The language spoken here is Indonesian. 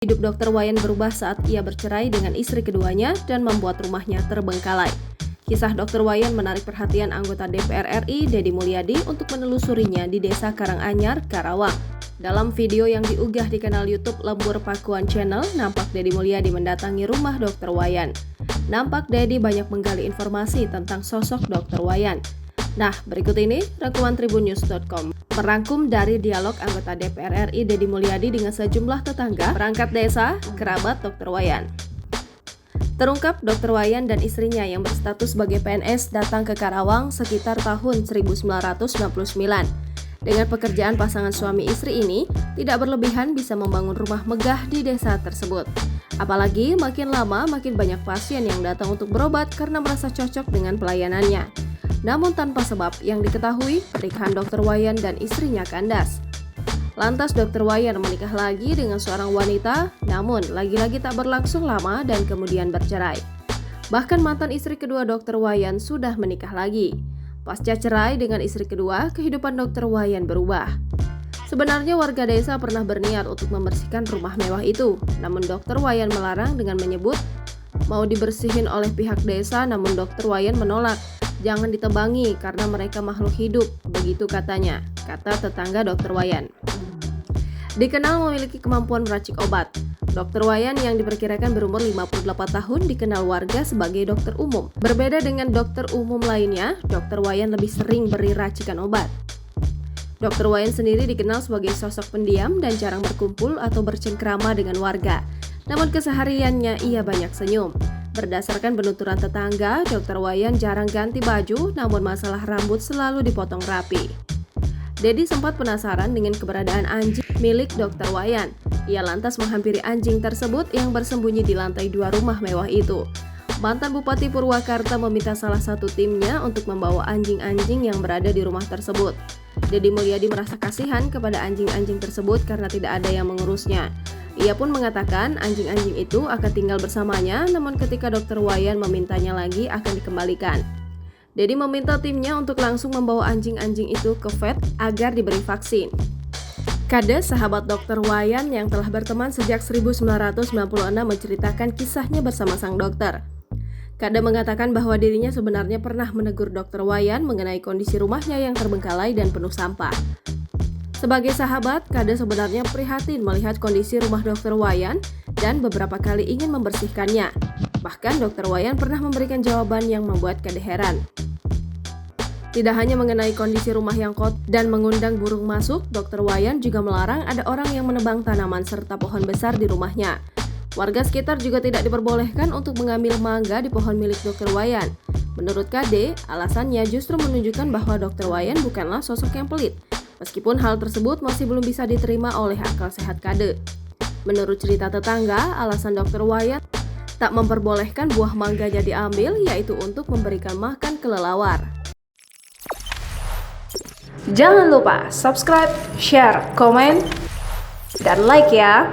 Hidup Dr. Wayan berubah saat ia bercerai dengan istri keduanya dan membuat rumahnya terbengkalai. Kisah Dr. Wayan menarik perhatian anggota DPR RI Deddy Mulyadi untuk menelusurinya di Desa Karanganyar, Karawang. Dalam video yang diunggah di kanal YouTube Lembur Pakuan Channel, nampak Deddy Mulyadi mendatangi rumah Dr. Wayan. Nampak Deddy banyak menggali informasi tentang sosok Dr. Wayan. Nah, berikut ini rangkuman tribunnews.com merangkum dari dialog anggota DPR RI Deddy Mulyadi dengan sejumlah tetangga, perangkat desa, kerabat Dr. Wayan. Terungkap Dr. Wayan dan istrinya yang berstatus sebagai PNS datang ke Karawang sekitar tahun 1999. Dengan pekerjaan pasangan suami istri ini, tidak berlebihan bisa membangun rumah megah di desa tersebut. Apalagi makin lama makin banyak pasien yang datang untuk berobat karena merasa cocok dengan pelayanannya. Namun tanpa sebab yang diketahui, pernikahan Dr. Wayan dan istrinya kandas. Lantas Dr. Wayan menikah lagi dengan seorang wanita, namun lagi-lagi tak berlangsung lama dan kemudian bercerai. Bahkan mantan istri kedua Dr. Wayan sudah menikah lagi. Pasca cerai dengan istri kedua, kehidupan Dr. Wayan berubah. Sebenarnya warga desa pernah berniat untuk membersihkan rumah mewah itu, namun Dr. Wayan melarang dengan menyebut mau dibersihin oleh pihak desa, namun Dr. Wayan menolak. Jangan ditebangi karena mereka makhluk hidup, begitu katanya, kata tetangga Dr. Wayan. Dikenal memiliki kemampuan meracik obat. Dr. Wayan yang diperkirakan berumur 58 tahun dikenal warga sebagai dokter umum. Berbeda dengan dokter umum lainnya, Dr. Wayan lebih sering beri racikan obat. Dr. Wayan sendiri dikenal sebagai sosok pendiam dan jarang berkumpul atau bercengkrama dengan warga. Namun kesehariannya ia banyak senyum. Berdasarkan penuturan tetangga, Dr. Wayan jarang ganti baju, namun masalah rambut selalu dipotong rapi. Deddy sempat penasaran dengan keberadaan anjing milik Dr. Wayan. Ia lantas menghampiri anjing tersebut yang bersembunyi di lantai 2 rumah mewah itu. Mantan Bupati Purwakarta meminta salah satu timnya untuk membawa anjing-anjing yang berada di rumah tersebut. Deddy Mulyadi merasa kasihan kepada anjing-anjing tersebut karena tidak ada yang mengurusnya. Ia pun mengatakan anjing-anjing itu akan tinggal bersamanya, namun ketika Dr. Wayan memintanya lagi akan dikembalikan. Deddy meminta timnya untuk langsung membawa anjing-anjing itu ke vet agar diberi vaksin. Kade, sahabat Dr. Wayan yang telah berteman sejak 1996 menceritakan kisahnya bersama sang dokter. Kade mengatakan bahwa dirinya sebenarnya pernah menegur Dr. Wayan mengenai kondisi rumahnya yang terbengkalai dan penuh sampah. Sebagai sahabat, Kade sebenarnya prihatin melihat kondisi rumah Dr. Wayan dan beberapa kali ingin membersihkannya. Bahkan Dr. Wayan pernah memberikan jawaban yang membuat Kade heran. Tidak hanya mengenai kondisi rumah yang kotor dan mengundang burung masuk, Dr. Wayan juga melarang ada orang yang menebang tanaman serta pohon besar di rumahnya. Warga sekitar juga tidak diperbolehkan untuk mengambil mangga di pohon milik Dr. Wayan. Menurut Kade, alasannya justru menunjukkan bahwa Dr. Wayan bukanlah sosok yang pelit. Meskipun hal tersebut masih belum bisa diterima oleh akal sehat Kade. Menurut cerita tetangga, alasan Dr. Wayan tak memperbolehkan buah mangganya diambil yaitu untuk memberikan makan kelelawar. Jangan lupa subscribe, share, komen, dan like ya!